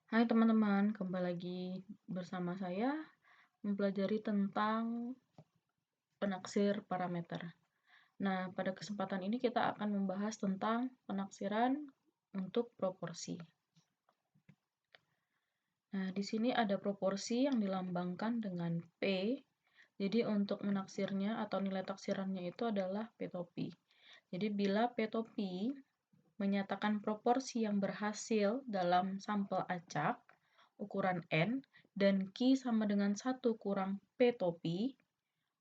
Hai teman-teman, kembali lagi bersama saya mempelajari tentang penaksir parameter. Nah, pada kesempatan ini kita akan membahas tentang penaksiran untuk proporsi. Nah, di sini ada proporsi yang dilambangkan dengan P. Jadi untuk menaksirnya atau nilai taksirannya itu adalah P topi. Jadi bila P topi menyatakan proporsi yang berhasil dalam sampel acak ukuran N dan Q sama dengan 1 kurang P topi,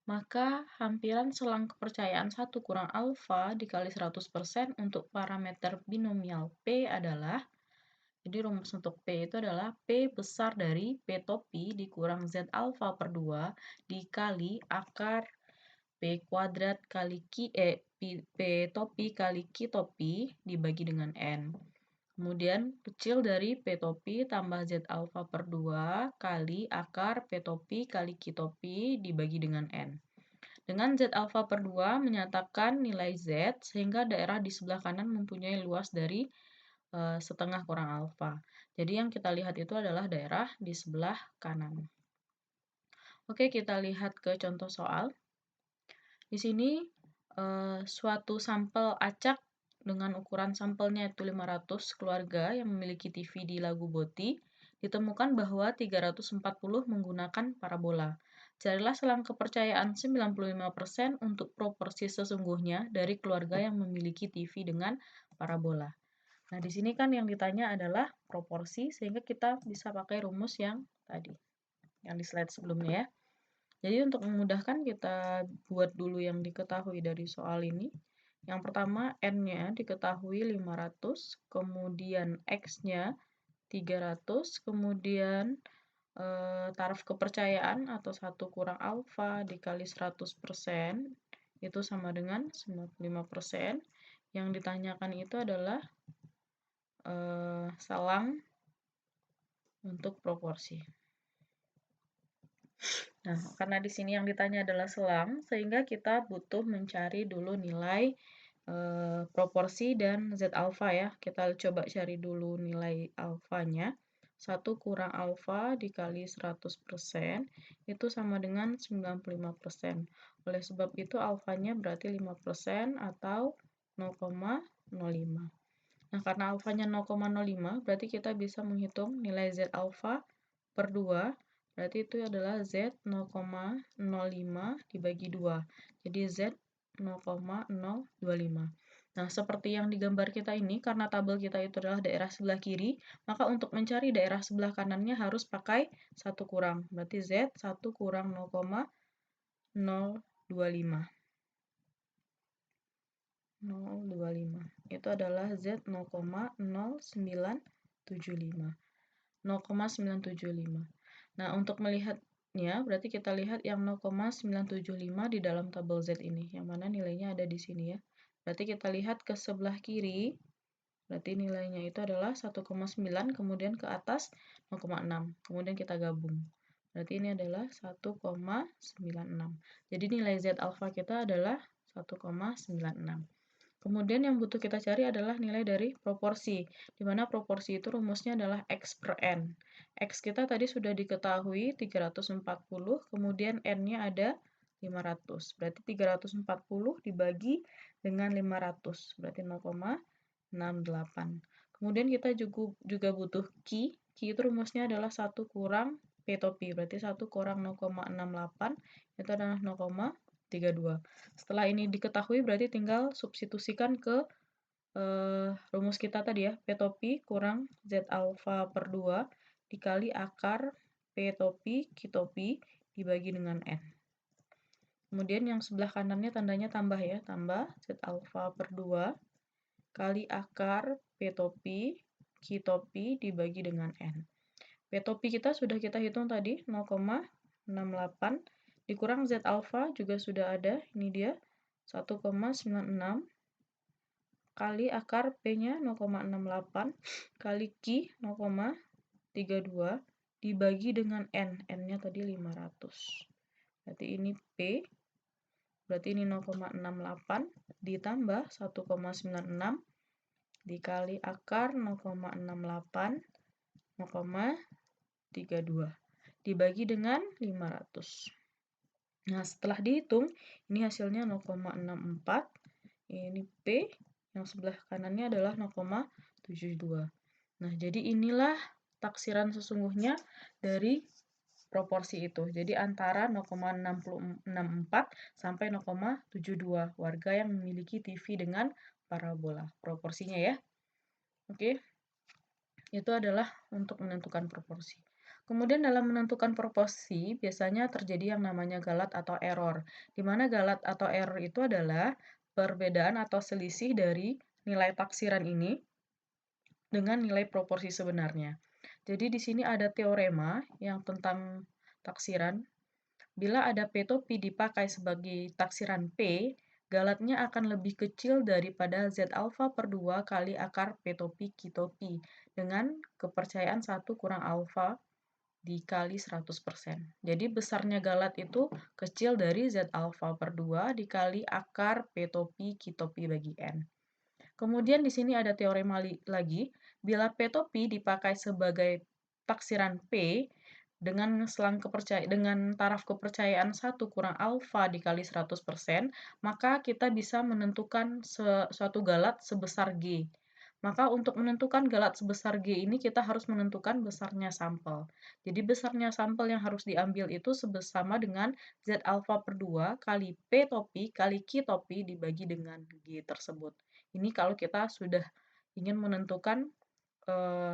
maka hampiran selang kepercayaan 1 kurang alfa dikali 100% untuk parameter binomial P adalah, jadi rumus untuk P itu adalah P besar dari P topi dikurang Z alfa per 2 dikali akar P kuadrat kali P topi kali Q topi dibagi dengan N. Kemudian kecil dari P topi tambah Z alfa per 2 kali akar P topi kali Q topi dibagi dengan N. Dengan Z alfa per 2 menyatakan nilai Z sehingga daerah di sebelah kanan mempunyai luas dari setengah kurang alfa. Jadi yang kita lihat itu adalah daerah di sebelah kanan. Oke, kita lihat ke contoh soal. Di sini suatu sampel acak dengan ukuran sampelnya itu 500 keluarga yang memiliki TV di Lagu Boti, ditemukan bahwa 340 menggunakan parabola. Carilah selang kepercayaan 95% untuk proporsi sesungguhnya dari keluarga yang memiliki TV dengan parabola. Nah, di sini kan yang ditanya adalah proporsi, sehingga kita bisa pakai rumus yang tadi, yang di slide sebelumnya ya. Jadi untuk memudahkan kita buat dulu yang diketahui dari soal ini. Yang pertama N-nya diketahui 500, kemudian X-nya 300, kemudian taraf kepercayaan atau 1 kurang alfa dikali 100% itu sama dengan 95%. Yang ditanyakan itu adalah selang untuk proporsi. Nah, karena di sini yang ditanya adalah selang, sehingga kita butuh mencari dulu nilai proporsi dan Z alfa ya. Kita coba cari dulu nilai alfanya. 1 kurang alfa dikali 100% itu sama dengan 95%. Oleh sebab itu alfanya berarti 5% atau 0,05. Nah, karena alfanya 0,05, berarti kita bisa menghitung nilai Z alfa per 2. Berarti itu adalah Z 0,05 dibagi 2. Jadi Z 0,025. Nah, seperti yang digambar kita ini, karena tabel kita itu adalah daerah sebelah kiri, maka untuk mencari daerah sebelah kanannya harus pakai 1 kurang. Berarti Z 1 kurang 0,025. 025. Itu adalah Z 0,0975. 0,975. Nah, untuk melihatnya, berarti kita lihat yang 0,975 di dalam tabel Z ini, yang mana nilainya ada di sini ya. Berarti kita lihat ke sebelah kiri, berarti nilainya itu adalah 1,9, kemudian ke atas 0,6, kemudian kita gabung. Berarti ini adalah 1,96. Jadi nilai Z alfa kita adalah 1,96. Kemudian yang butuh kita cari adalah nilai dari proporsi, di mana proporsi itu rumusnya adalah X per N. X kita tadi sudah diketahui 340, kemudian N-nya ada 500. Berarti 340 dibagi dengan 500, berarti 0,68. Kemudian kita juga butuh Q. Q itu rumusnya adalah 1 kurang P topi, berarti 1 kurang 0,68, itu adalah 0,32. Setelah ini diketahui, berarti tinggal substitusikan ke rumus kita tadi ya, P topi kurang Z alfa per 2 dikali akar P topi Q topi dibagi dengan N. Kemudian yang sebelah kanannya tandanya tambah ya, tambah Z alfa per 2 kali akar P topi Q topi dibagi dengan N. P topi kita sudah kita hitung tadi, 0,68 dikurang Z alfa juga sudah ada, ini dia 1,96 kali akar P-nya 0,68 kali Q 0,32 dibagi dengan N. N-nya tadi 500. Berarti ini P, berarti ini 0,68 ditambah 1,96 dikali akar 0,68 0,32 dibagi dengan 500. Nah, setelah dihitung, ini hasilnya 0,64, ini P, yang sebelah kanannya adalah 0,72. Nah, jadi inilah taksiran sesungguhnya dari proporsi itu. Jadi antara 0,64 sampai 0,72 warga yang memiliki TV dengan parabola. Proporsinya ya. Oke. Itu adalah untuk menentukan proporsi. Kemudian dalam menentukan proporsi, biasanya terjadi yang namanya galat atau error. Di mana galat atau error itu adalah perbedaan atau selisih dari nilai taksiran ini dengan nilai proporsi sebenarnya. Jadi di sini ada teorema yang tentang taksiran. Bila ada P topi dipakai sebagai taksiran P, galatnya akan lebih kecil daripada Z alfa per 2 kali akar P topi Q topi dengan kepercayaan 1 kurang alfa dikali 100%. Jadi besarnya galat itu kecil dari Z alfa per 2 dikali akar P topi Q topi bagi N. Kemudian di sini ada teorema lagi, bila P topi dipakai sebagai taksiran P dengan taraf kepercayaan 1 kurang alfa dikali 100%, maka kita bisa menentukan suatu galat sebesar G. Maka untuk menentukan galat sebesar G ini kita harus menentukan besarnya sampel. Jadi besarnya sampel yang harus diambil itu sama dengan Z alfa per 2 kali P topi kali Q topi dibagi dengan G tersebut. Ini kalau kita sudah ingin menentukan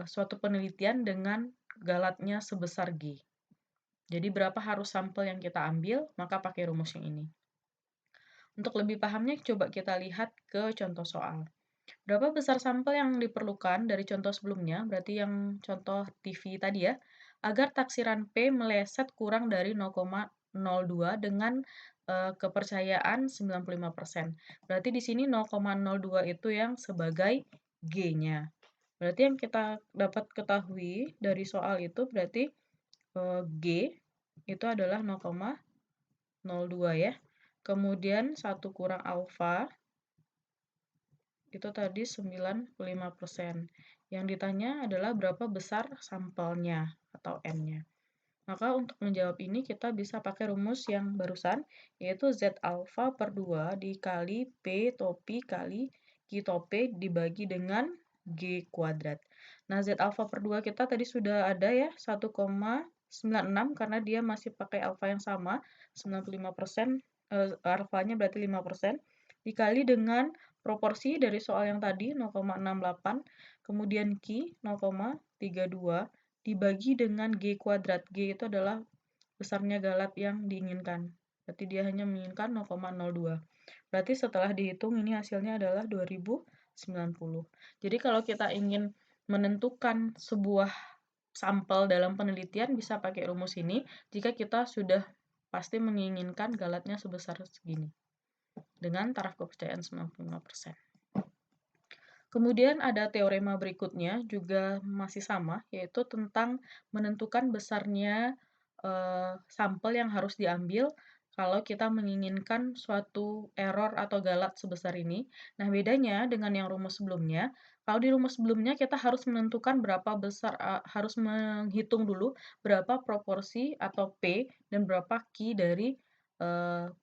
suatu penelitian dengan galatnya sebesar G. Jadi berapa harus sampel yang kita ambil, maka pakai rumus yang ini. Untuk lebih pahamnya, coba kita lihat ke contoh soal. Berapa besar sampel yang diperlukan dari contoh sebelumnya, berarti yang contoh TV tadi ya, agar taksiran P meleset kurang dari 0,02 dengan kepercayaan 95%. Berarti di sini 0,02 itu yang sebagai G-nya. Berarti yang kita dapat ketahui dari soal itu berarti G itu adalah 0,02 ya. Kemudian 1 kurang alfa itu tadi 95%. Yang ditanya adalah berapa besar sampelnya atau N-nya. Maka untuk menjawab ini kita bisa pakai rumus yang barusan, yaitu Z alfa per 2 dikali P topi kali Q topi dibagi dengan G kuadrat. Nah, Z alfa per 2 kita tadi sudah ada ya, 1,96 karena dia masih pakai alfa yang sama, 95%, alfanya berarti 5%, dikali dengan proporsi dari soal yang tadi 0,68, kemudian Q 0,32, dibagi dengan G kuadrat. G itu adalah besarnya galat yang diinginkan. Berarti dia hanya menginginkan 0,02. Berarti setelah dihitung ini hasilnya adalah 2090. Jadi kalau kita ingin menentukan sebuah sampel dalam penelitian bisa pakai rumus ini jika kita sudah pasti menginginkan galatnya sebesar segini dengan taraf kepercayaan 95%. Kemudian ada teorema berikutnya, juga masih sama, yaitu tentang menentukan besarnya sampel yang harus diambil kalau kita menginginkan suatu error atau galat sebesar ini. Nah, bedanya dengan yang rumus sebelumnya, kalau di rumus sebelumnya kita harus menentukan berapa besar, harus menghitung dulu berapa proporsi atau P dan berapa Q dari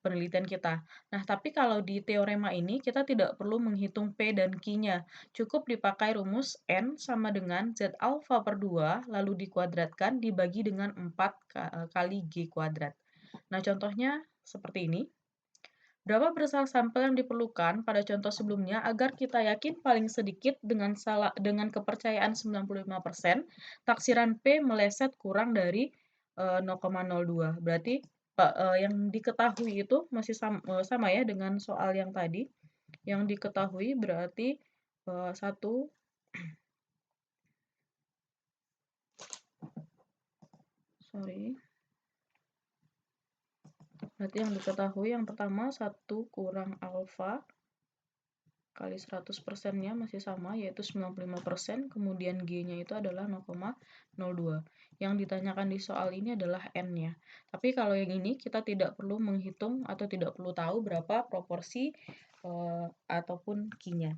penelitian kita. Nah, tapi kalau di teorema ini kita tidak perlu menghitung P dan Q-nya. Cukup dipakai rumus N sama dengan Z alfa per 2, lalu dikuadratkan dibagi dengan 4 kali G kuadrat. Nah, contohnya seperti ini. Berapa besar sampel yang diperlukan pada contoh sebelumnya agar kita yakin paling sedikit dengan kepercayaan 95%, taksiran P meleset kurang dari 0,02. Berarti yang diketahui itu masih sama ya dengan soal yang tadi. Yang diketahui berarti 1 Berarti yang diketahui yang pertama 1 kurang alfa kali 100%-nya masih sama, yaitu 95%, kemudian G-nya itu adalah 0,02. Yang ditanyakan di soal ini adalah N-nya. Tapi kalau yang ini kita tidak perlu menghitung atau tidak perlu tahu berapa proporsi ataupun Q-nya.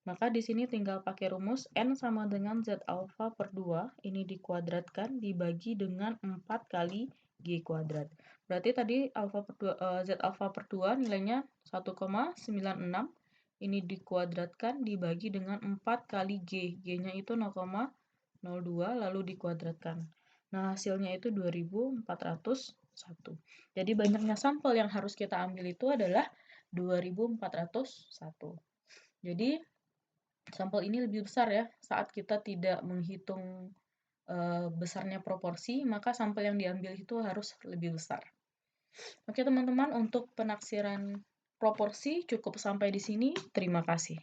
Maka di sini tinggal pakai rumus N sama dengan Z alfa per 2, ini dikuadratkan dibagi dengan 4 kali G kuadrat. Berarti tadi Z alfa per 2 nilainya 1,96, ini dikuadratkan dibagi dengan 4 kali G, G-nya itu 0,02 lalu dikuadratkan. Nah, hasilnya itu 2401. Jadi banyaknya sampel yang harus kita ambil itu adalah 2401. Jadi sampel ini lebih besar ya, saat kita tidak menghitung besarnya proporsi, maka sampel yang diambil itu harus lebih besar. Oke teman-teman, untuk penaksiran proporsi cukup sampai di sini. Terima kasih.